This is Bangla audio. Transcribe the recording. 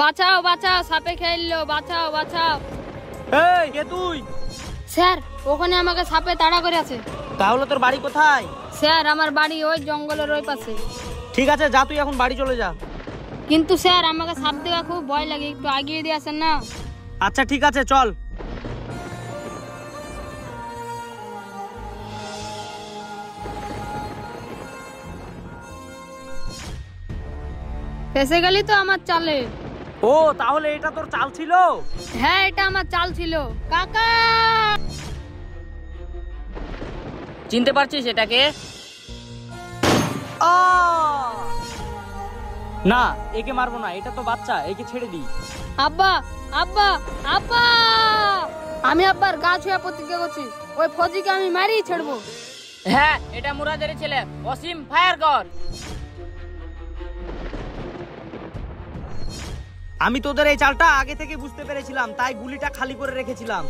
বাঁচাও বাঁচাও, সাপে খেললো, বাঁচাও বাঁচাও। এই কে তুই? স্যার ওখানে আমাকে সাপে তাড়া করে আছে। তাহলে তোর বাড়ি কোথায়? স্যার আমার বাড়ি ওই জঙ্গলের ওই পাশে। ঠিক আছে, যা তুই এখন বাড়ি চলে যা। কিন্তু স্যার আমাকে সাপ দেখা খুব ভয় লাগে, একটু আগিয়ে দিয়ে আসেন না। আচ্ছা ঠিক আছে, চল। ফেসে গেলি তো আমার চালে। ও তাহলে এটা তোর চাল ছিল? হ্যাঁ এটা আমার চাল ছিল। কাকা চিনতে পারছিস এটাকে? না, একে মারবো না, এটা তো বাচ্চা, একে ছেড়ে দিই। আব্বা আব্বা আব্বা, আমি আব্বার গা ছুঁয়ে প্রতিজ্ঞা করছি, ওই ফৌজিকে আমি মারিয়ে ছেড়বো। হ্যাঁ এটা মুরাদের ছেলে, অসীম ফায়ার কর। আমি তোদের এই চালটা আগে থেকে বুঝতে পেরেছিলাম, তাই গুলিটা খালি করে রেখেছিলাম।